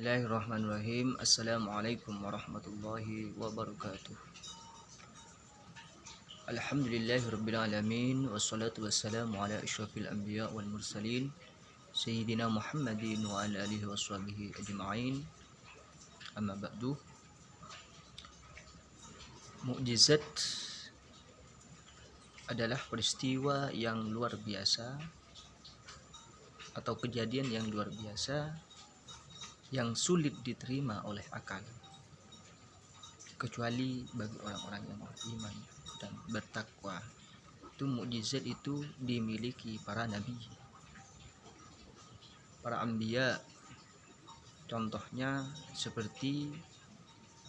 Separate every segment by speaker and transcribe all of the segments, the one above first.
Speaker 1: Bismillahirrahmanirrahim. Assalamualaikum warahmatullahi wabarakatuh. Alhamdulillahirabbil alamin wassalatu wassalamu ala asyrafil anbiya wal mursalin sayyidina Muhammadin wa ala alihi washabihi ajma'in. Amma ba'du. Mukjizat adalah peristiwa yang luar biasa atau kejadian yang luar biasa yang sulit diterima oleh akal, kecuali bagi orang-orang yang beriman dan bertakwa. Itu mukjizat itu dimiliki para nabi, para anbiya. Contohnya seperti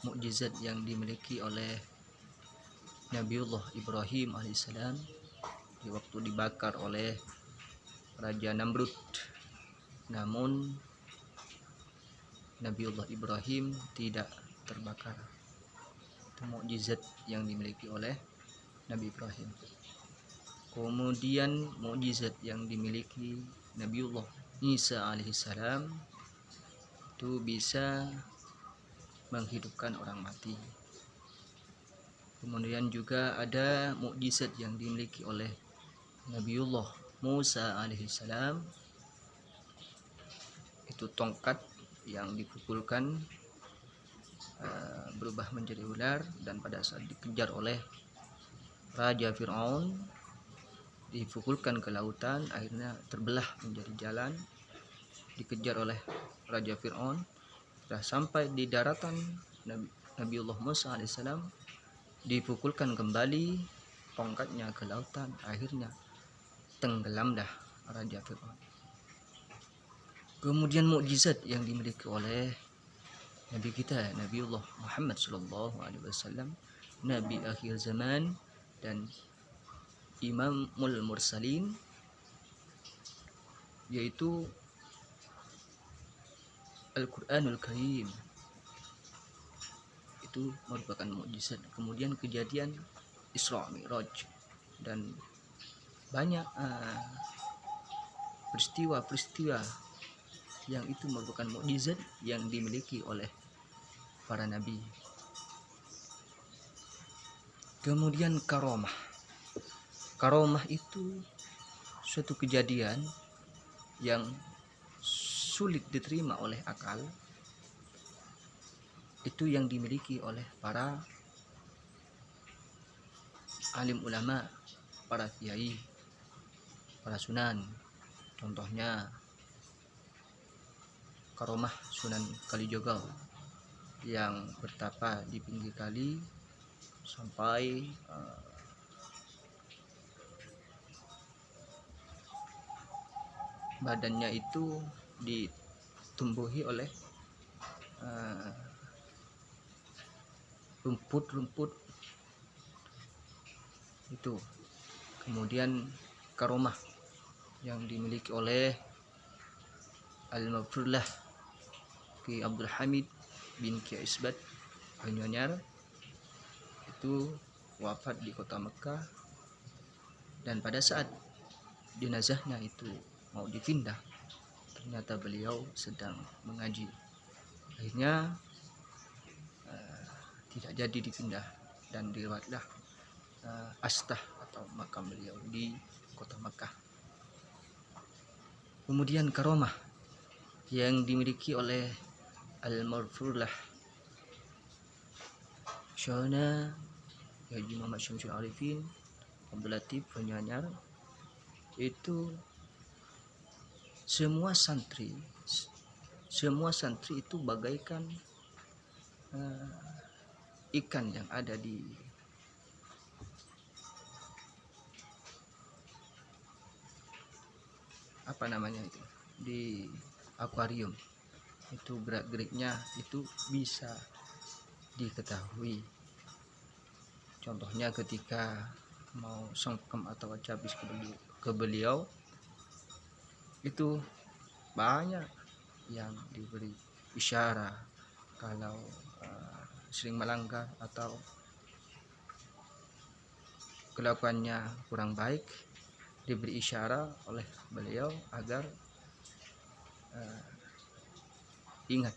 Speaker 1: mukjizat yang dimiliki oleh Nabiullah Ibrahim alaihissalam di waktu dibakar oleh Raja Namrud. Namun Nabiullah Ibrahim tidak terbakar. Itu mukjizat yang dimiliki oleh Nabi Ibrahim. Kemudian mukjizat yang dimiliki Nabiullah Isa alaihissalam itu bisa menghidupkan orang mati. Kemudian juga ada mukjizat yang dimiliki oleh Nabiullah Musa alaihissalam, itu tongkat yang dipukulkan berubah menjadi ular, dan pada saat dikejar oleh Raja Fir'aun dipukulkan ke lautan, akhirnya terbelah menjadi jalan. Dikejar oleh Raja Fir'aun, sudah sampai di daratan, Nabiullah Musa alaihissalam dipukulkan kembali tongkatnya ke lautan, akhirnya tenggelam dah Raja Fir'aun. Kemudian mukjizat yang dimiliki oleh Nabi kita Nabiullah Muhammad SAW, Nabi akhir zaman dan Imamul Mursalin, yaitu Al-Quranul Karim. Itu merupakan mukjizat. Kemudian kejadian Isra Mi'raj dan banyak peristiwa-peristiwa yang itu merupakan mukjizat yang dimiliki oleh para nabi. Kemudian karomah. Karomah itu suatu kejadian yang sulit diterima oleh akal. Itu yang dimiliki oleh para alim ulama, para kiai, para sunan. Contohnya karomah Sunan Kalijogo yang bertapa di pinggir kali sampai badannya itu ditumbuhi oleh rumput-rumput itu. Kemudian karomah yang dimiliki oleh Al-Maghfurlah Ki Abdul Hamid bin Ki Isbat Banyuanyar, itu wafat di kota Mekah, dan pada saat jenazahnya itu mau dipindah, ternyata beliau sedang mengaji. Akhirnya tidak jadi dipindah dan dirawatlah astah atau makam beliau di kota Mekah. Kemudian karomah yang dimiliki oleh Al-Maghfurlah Syahna Haji Muhammad Syamsul Arifin Abdul Latif Banyuanyar, itu semua santri itu bagaikan ikan yang ada di di akuarium. Itu gerak-geriknya itu bisa diketahui. Contohnya ketika mau songkem atau cabis ke beliau, itu banyak yang diberi isyarat kalau sering melanggar atau kelakuannya kurang baik, diberi isyarat oleh beliau agar ingat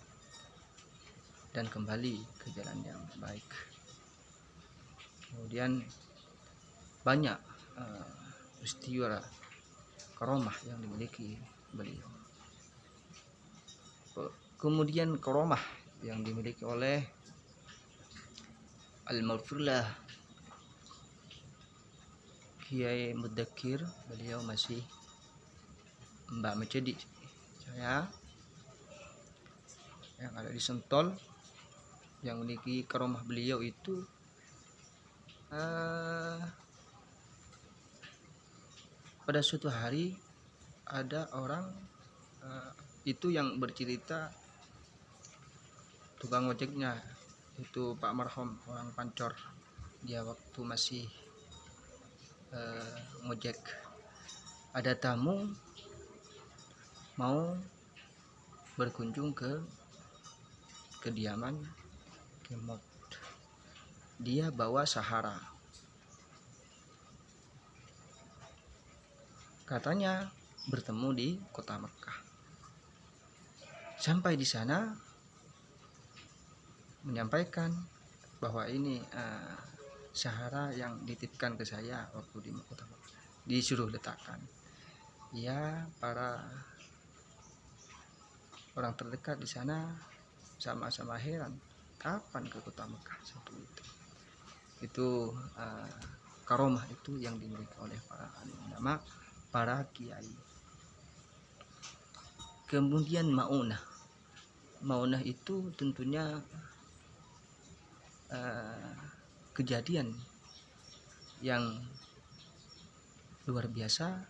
Speaker 1: dan kembali ke jalan yang baik. Kemudian banyak peristiwa karomah yang dimiliki beliau. Kemudian karomah yang dimiliki oleh Al-Maghfurlah Kiai Mudakir, beliau masih Mbak Mecedi saya yang ada di Sentol, yang memiliki karomah beliau itu pada suatu hari ada orang itu yang bercerita, tukang ojeknya itu Pak Marhum, orang Pancor, dia waktu masih ngojek, ada tamu mau berkunjung ke kediaman Kemot, dia bawa Sahara, katanya bertemu di kota Mekah. Sampai di sana menyampaikan bahwa ini Sahara yang dititipkan ke saya waktu di kota Mekah, disuruh letakkan. Ya, para orang terdekat di sana sama-sama heran, kapan ke kota Mekah satu itu karomah itu yang dimiliki oleh para ulama, para kiai. Kemudian maunah itu tentunya kejadian yang luar biasa,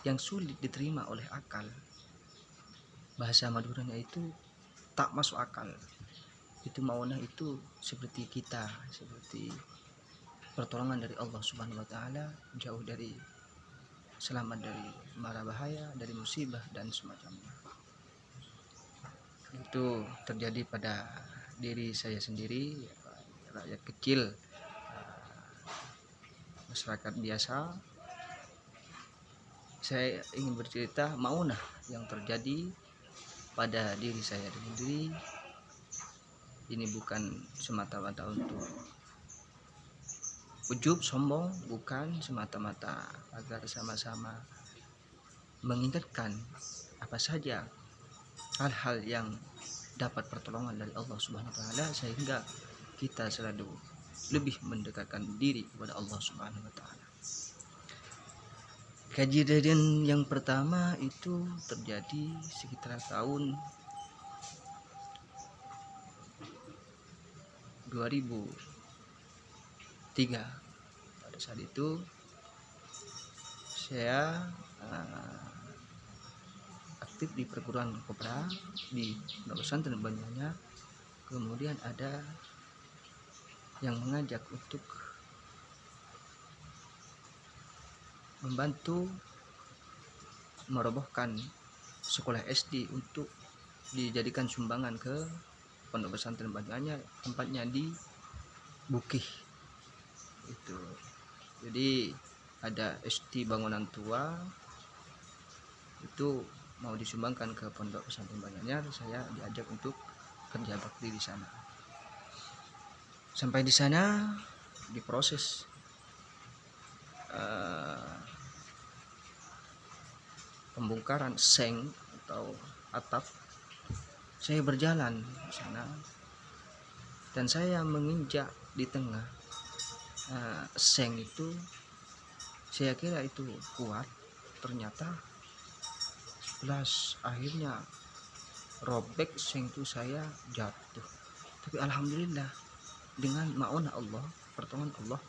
Speaker 1: yang sulit diterima oleh akal. Bahasa Maduranya itu tak masuk akal. Itu maunah itu seperti kita, seperti pertolongan dari Allah Subhanahu wa taala, jauh dari, selamat dari mara bahaya, dari musibah dan semacamnya. Itu terjadi pada diri saya sendiri, rakyat kecil, masyarakat biasa. Saya ingin bercerita maunah yang terjadi pada diri saya sendiri. Ini bukan semata-mata untuk ujub sombong, bukan, semata-mata agar sama-sama mengingatkan apa saja hal-hal yang dapat pertolongan dari Allah Subhanahu wa taala, sehingga kita selalu lebih mendekatkan diri kepada Allah Subhanahu wa taala. Kejadian yang pertama itu terjadi sekitar tahun 2003. Pada saat itu saya aktif di perguruan kopra di Pondok Pesantren Banyuanyar. Kemudian ada yang mengajak untuk membantu merobohkan sekolah SD untuk dijadikan sumbangan ke Pondok Pesantren Banyuanyar, tempatnya di Bukih itu. Jadi ada SD bangunan tua itu mau disumbangkan ke Pondok Pesantren Banyuanyar. Saya diajak untuk kerja bakti di sana. Sampai di sana diproses pembongkaran seng atau atap. Saya berjalan di sana dan saya menginjak di tengah seng itu. Saya kira itu kuat, ternyata belas, akhirnya robek seng itu, saya jatuh. Tapi alhamdulillah dengan ma'unah Allah, pertolongan Allah,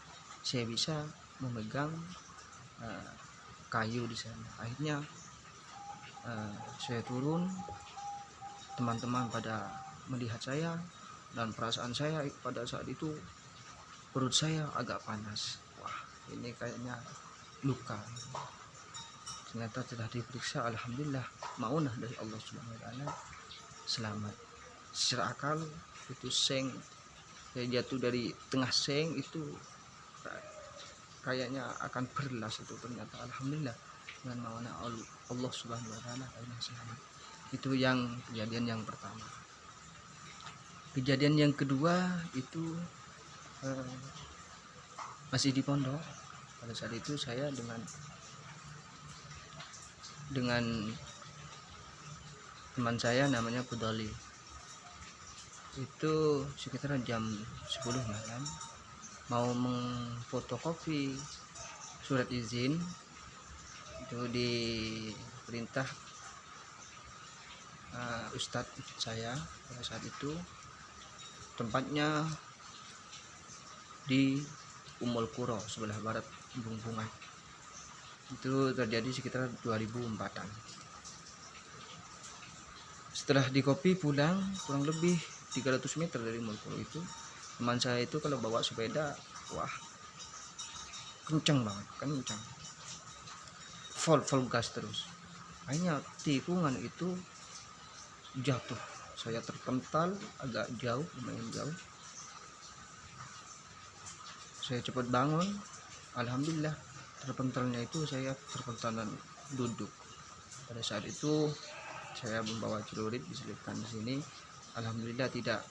Speaker 1: saya bisa memegang kayu di sana. Akhirnya saya turun, teman-teman pada melihat saya, dan perasaan saya pada saat itu perut saya agak panas. Wah, ini kayaknya luka. Ternyata telah diperiksa, alhamdulillah maunah dari Allah Subhanahu wa taala, selamat. Secara akal itu seng, saya jatuh dari tengah seng itu kayaknya akan berlas itu, ternyata alhamdulillah dengan maunah Allah Subhanahu wa taala akhirnya selamat. Itu yang kejadian yang pertama. Kejadian yang kedua itu masih di pondok. Pada saat itu saya dengan teman saya namanya Pudali. Itu sekitar jam 10 malam mau memfotokopi surat izin. Itu diperintah Ustadz saya pada saat itu, tempatnya di Ummul Qura sebelah barat Bungkungan. Itu terjadi sekitar 2004-an. Setelah dikopi pulang, kurang lebih 300 meter dari Ummul Qura itu, teman saya itu kalau bawa sepeda, wah kencang banget, kencang, full gas terus. Akhirnya tikungan itu jatuh, saya terpental agak jauh, lumayan jauh. Saya cepat bangun, alhamdulillah terpentalnya itu saya terpentalan duduk. Pada saat itu saya membawa celurit, diselipkan di sini, alhamdulillah tidak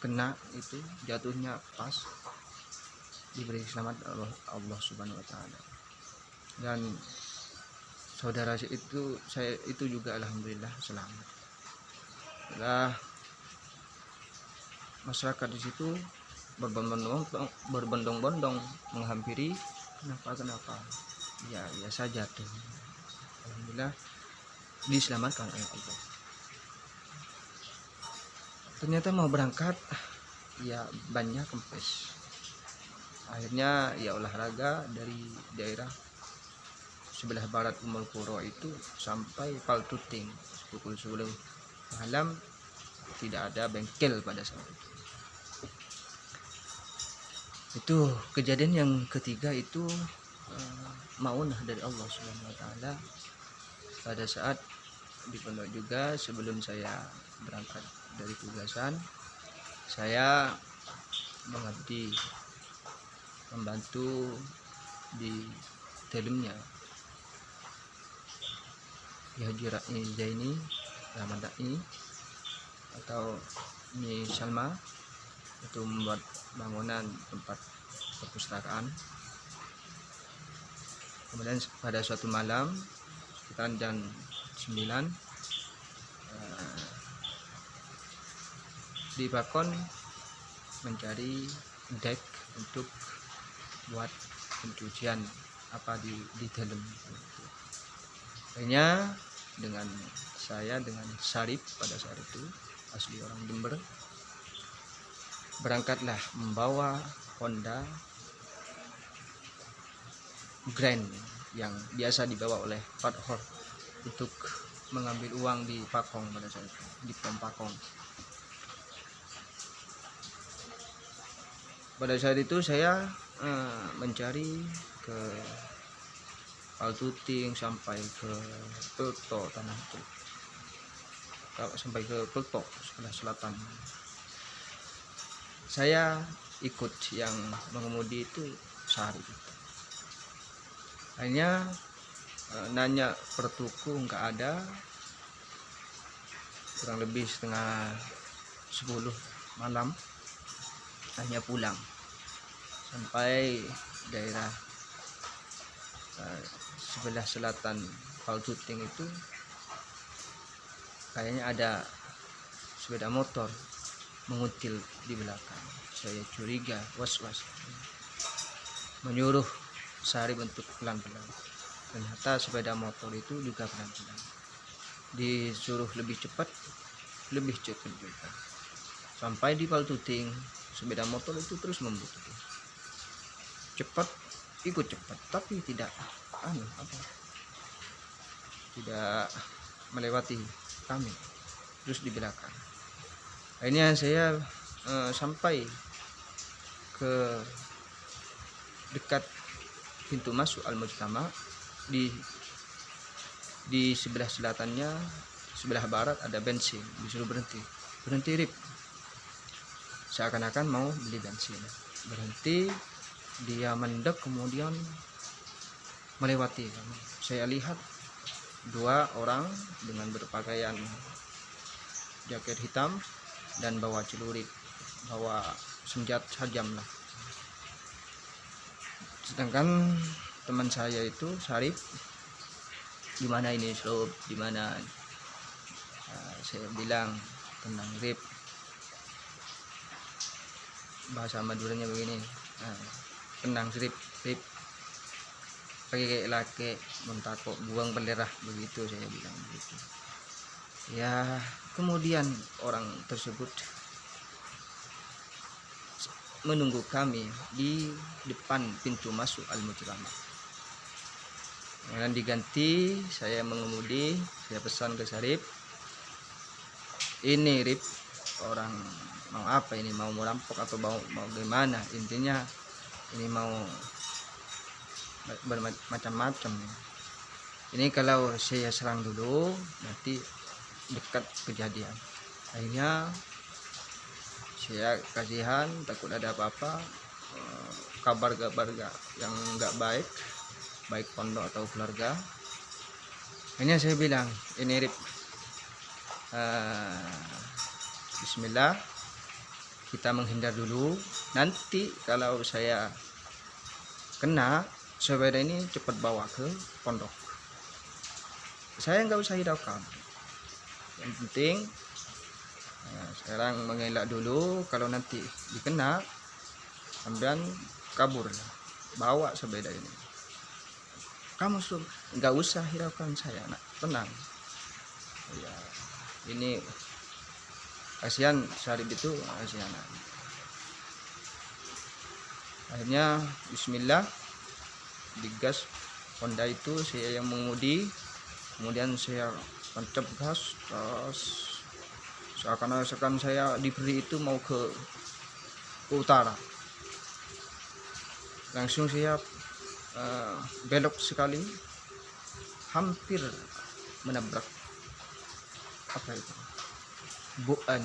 Speaker 1: kena, itu jatuhnya pas, diberi selamat Allah Subhanahu wa taala. Dan saudara saya itu juga alhamdulillah selamat. Setelah masyarakat di situ berbondong-bondong menghampiri, kenapa ya saja tuh, alhamdulillah diselamatkan oleh Allah. Ternyata mau berangkat ya bannya kempes. Akhirnya ya olahraga dari daerah sebelah barat Ummul Qura itu sampai Paltuting pukul 10 malam. Tidak ada bengkel pada saat itu. Itu kejadian yang ketiga itu maunah dari Allah Subhanahu wa taala. Pada saat di pondok juga, sebelum saya berangkat dari tugasan, saya mengabdi, membantu di dalamnya di Haji Zaini Ramadhani atau Nyi Salma, itu membuat bangunan tempat perpustakaan. Kemudian pada suatu malam sekitar jam 9 di balkon mencari dek untuk buat pencucian di dalam. Akhirnya dengan Sarip pada saat itu, asli orang Jember, berangkatlah membawa Honda Grand yang biasa dibawa oleh Pak Hor untuk mengambil uang di Pakong pada saat itu, di pom Pakong. Pada saat itu saya mencari ke Paltuting sampai ke Pelto, tanah itu, sampai ke Pelto sebelah selatan. Saya ikut yang mengemudi itu Sarip. Akhirnya nanya pertuku nggak ada, kurang lebih setengah 10 malam. Hanya pulang sampai daerah sebelah selatan Paltuting itu, kayaknya ada sepeda motor mengutil di belakang. Saya curiga, was-was, menyuruh Sarip untuk pelan-pelan. Ternyata sepeda motor itu juga pelan-pelan, disuruh lebih cepat juga. Sampai di Paltuting, sepeda motor itu terus membutuhkan cepat, ikut cepat, tapi tidak melewati kami, terus di belakang. Akhirnya saya sampai ke dekat pintu masuk Al-Mujtama. Di sebelah selatannya, sebelah barat ada bensin, disuruh berhenti Rip, seakan-akan mau beli bensin. Berhenti, dia mendek, kemudian melewati kami. Saya lihat 2 orang dengan berpakaian jaket hitam, dan bawa celurit, bawa senjata tajam lah. Sedangkan teman saya itu Syarif, di mana ini slope, di mana saya bilang tenang Rip, bahasa Maduranya begini, tenang Rip, pakai laki mentakok buang belerah, begitu saya bilang begitu. Ya, kemudian orang tersebut menunggu kami di depan pintu masuk Al-Mujramah. Kemudian diganti saya mengemudi, saya pesan ke Syarif, ini Rip, orang mau apa ini, mau merampok atau mau gimana, intinya ini mau bermacam-macam. Ini kalau saya serang dulu nanti dekat kejadian. Akhirnya saya kasihan, takut ada apa-apa, kabar-kabar yang nggak baik pondok atau keluarga. Akhirnya saya bilang, ini Rip, Bismillah, kita menghindar dulu, nanti kalau saya kena, sepeda ini cepat bawa ke pondok, saya nggak usah hiraukan, yang penting sekarang mengelak dulu, kalau nanti dikena sampean kabur, bawa sepeda ini, kamu nggak usah hiraukan saya, nak, tenang ya. Ini kasihan Syarif itu, kasihan. Akhirnya Bismillah, digas Honda itu, saya yang mengemudi, kemudian saya tancap gas, terus seakan-akan saya diberi itu mau ke utara, langsung saya belok sekali, hampir menabrak apa itu, buan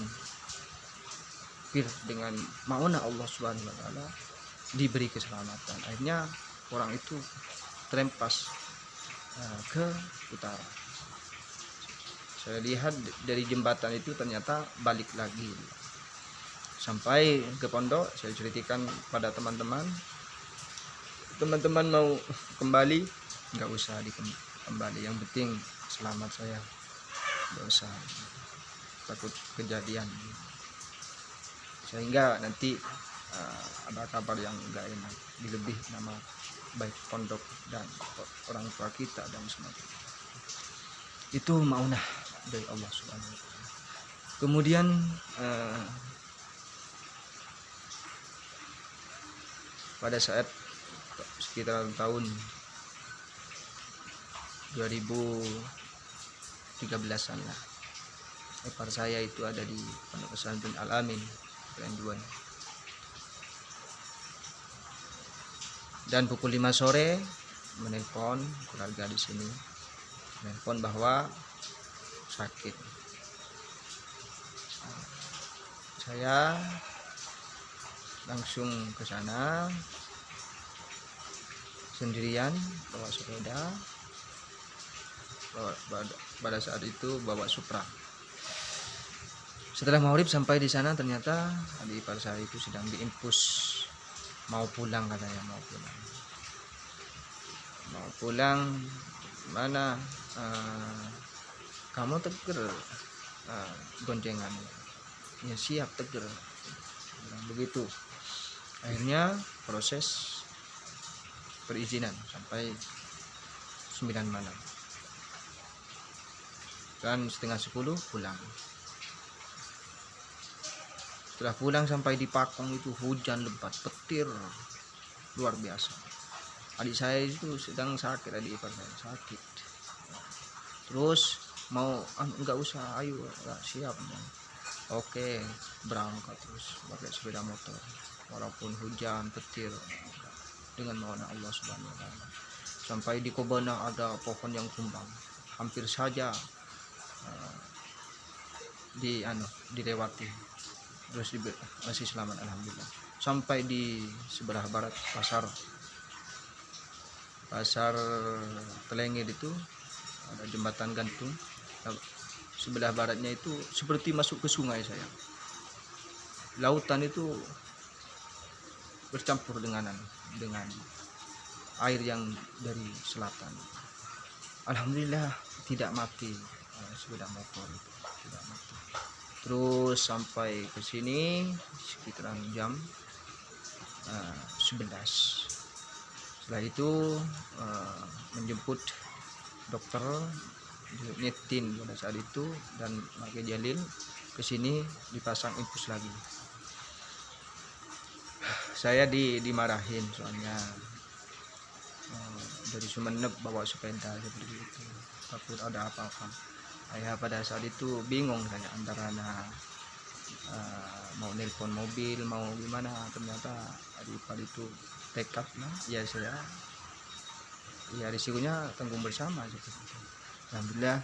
Speaker 1: pir, dengan maunya Allah Subhanahu wa taala diberi keselamatan. Akhirnya orang itu terempas ke utara. Saya lihat dari jembatan itu ternyata balik lagi sampai ke pondok. Saya ceritakan pada teman-teman mau kembali, nggak usah kembali, yang penting selamat saya, nggak usah takut kejadian, sehingga nanti ada kabar yang nggak enak, dilebih nama baik pondok dan orang tua kita dan semacamnya. Itu maunah dari Allah Subhanahu wa taala. Kemudian pada saat sekitar tahun 2013-an lah, ipar saya itu ada di Pondok Pesantren Al-Amin Kerenduan, dan pukul 5 sore menelpon keluarga di sini, menelpon bahwa sakit. Saya langsung ke sana sendirian, bawa sepeda, pada saat itu bawa Supra. Setelah maghrib sampai di sana, ternyata adik ipar saya itu sedang diinfus, mau pulang katanya, mau pulang mana, kamu teger goncengan, ya siap teger, begitu. Akhirnya proses perizinan sampai 9 malam, kan setengah 10 pulang. Setelah pulang sampai di Pakong itu hujan lebat, petir luar biasa. Adik saya itu sedang sakit, adik ipar saya sakit. Terus mau enggak usah, ayo enggak siap. Oke, berangkat terus pakai sepeda motor walaupun hujan petir, dengan mohon Allah Subhanahu wa taala. Sampai di Kobana ada pohon yang tumbang, hampir saja dilewati, terus masih selamat alhamdulillah. Sampai di sebelah barat pasar Telengir itu ada jembatan gantung, sebelah baratnya itu seperti masuk ke sungai saya. lautan itu bercampur dengan air yang dari selatan. Alhamdulillah tidak mati, sepeda motor itu tidak mati. Terus sampai ke sini sekitaran jam 11. Setelah itu menjemput dokter nyetin pada saat itu dan pakai jalin ke sini dipasang infus lagi. Saya dimarahin soalnya dari Sumeneb bawa sepeda seperti itu, takut ada apa-apa. Saya pada saat itu bingung saya antara mau nelpon mobil mau gimana. Ternyata Adipal itu tekad ya saya ya risikonya tanggung bersama seperti itu. Alhamdulillah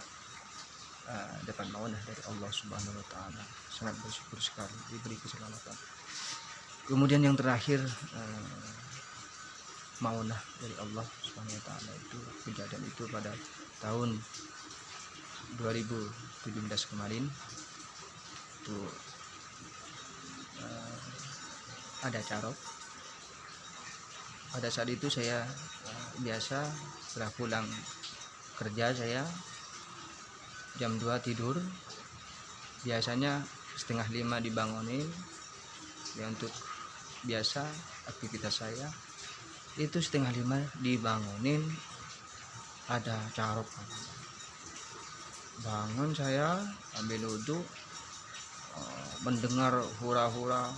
Speaker 1: dapat maunah dari Allah Subhanahu wa taala, sangat bersyukur sekali diberi keselamatan. Kemudian yang terakhir maunah dari Allah Subhanahu wa taala itu kejadian itu pada tahun 2017 kemarin itu ada carok. Pada saat itu saya biasa setelah pulang kerja saya jam 2 tidur, biasanya 4:30 dibangunin ya untuk biasa aktivitas saya. Itu 4:30 dibangunin ada carok. Bangun saya ambil wudhu, mendengar hura-hura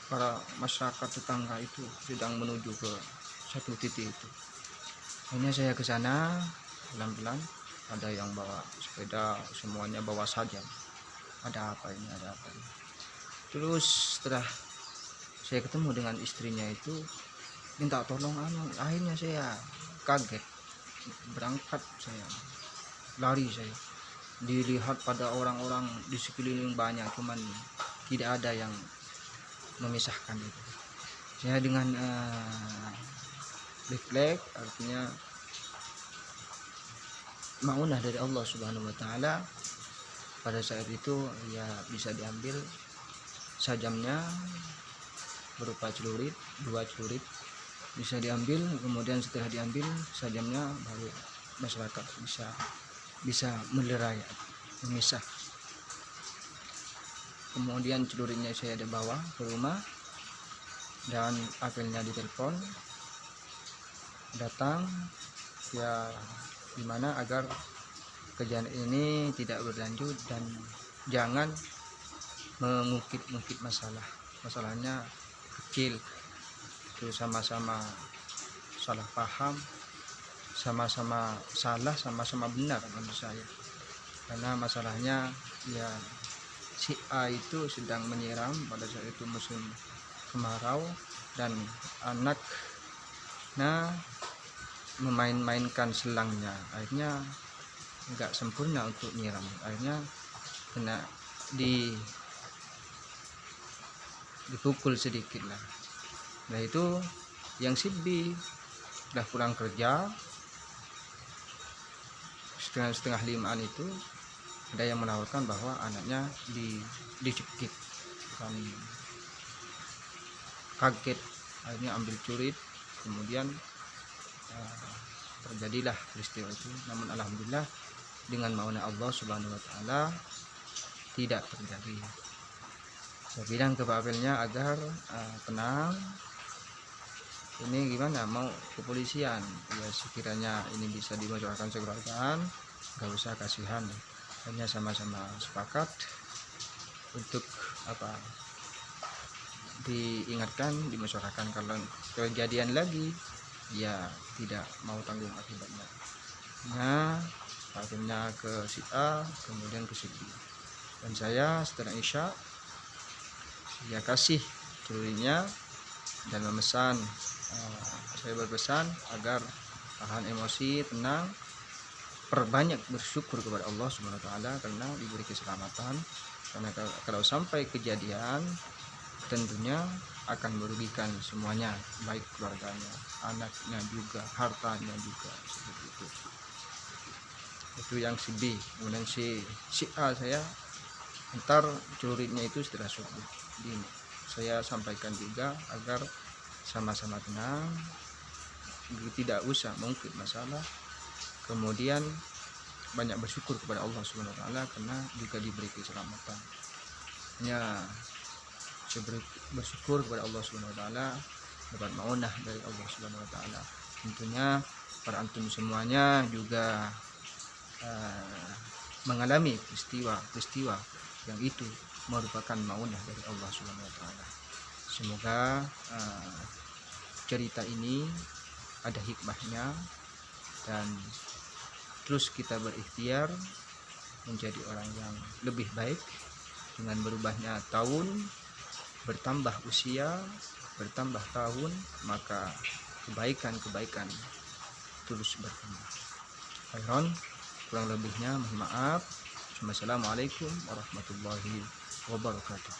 Speaker 1: para masyarakat tetangga itu sedang menuju ke satu titik itu. Akhirnya saya ke sana pelan-pelan, ada yang bawa sepeda, semuanya bawa sajam. Ada apa ini, ada apa ini. Terus setelah saya ketemu dengan istrinya itu minta tolong akhirnya saya kaget, berangkat saya lari, saya dilihat pada orang-orang di sekeliling banyak, cuman tidak ada yang memisahkan itu. Saya dengan refleks, artinya maunah dari Allah Subhanahu wa taala. Pada saat itu ya bisa diambil sajamnya berupa celurit, 2 celurit bisa diambil. Kemudian setelah diambil sajamnya baru masyarakat bisa melerai, memisah. Kemudian celuritnya saya dibawa ke rumah dan akhirnya ditelepon datang ya gimana agar kejadian ini tidak berlanjut dan jangan mengungkit masalahnya kecil, itu sama-sama salah paham, sama-sama salah, sama-sama benar menurut saya. Karena masalahnya ya si A itu sedang menyiram pada saat itu musim kemarau dan anaknya memain-mainkan selangnya, akhirnya nggak sempurna untuk nyiram, akhirnya kena dipukul sedikit lah. Nah itu yang si B udah pulang kerja setengah 5-an itu ada yang menawarkan bahwa anaknya dicekik dan kaget, akhirnya ambil celurit. Kemudian terjadilah peristiwa itu. Namun alhamdulillah dengan maunah Allah Subhanahu wa taala tidak terjadi. Saya bilang ke Pak Apelnya agar tenang, ini gimana mau kepolisian ya, sekiranya ini bisa dimusyawarahkan segerakan, gak usah kasihan. Hanya sama-sama sepakat untuk diingatkan, dimusyawarahkan, kalau kejadian lagi ya tidak mau tanggung akibatnya. Nah akhirnya ke si A, kemudian ke si B, dan saya setelah Isya ya kasih celuritnya dan memesan, saya berpesan agar tahan emosi, tenang, perbanyak bersyukur kepada Allah Subhanahu wa taala karena diberi keselamatan. Karena kalau sampai kejadian tentunya akan merugikan semuanya, baik keluarganya, anaknya juga, hartanya juga, seperti itu yang si B. Kemudian si A saya Ntar celuritnya itu setelah subuh. Jadi saya sampaikan juga agar sama-sama tenang, tidak usah mengungkit masalah, kemudian banyak bersyukur kepada Allah Subhanahu wa taala karena juga diberi keselamatan. Ya, bersyukur kepada Allah Subhanahu wa taala, dapat maunah dari Allah Subhanahu wa taala. Tentunya para antum semuanya juga mengalami peristiwa yang itu merupakan maunah dari Allah Subhanahu wa taala. Semoga cerita ini ada hikmahnya dan terus kita berikhtiar menjadi orang yang lebih baik dengan berubahnya tahun, bertambah usia, bertambah tahun, maka kebaikan-kebaikan terus bertambah. Khairon, kurang lebihnya mohon maaf. Wassalamualaikum warahmatullahi wabarakatuh.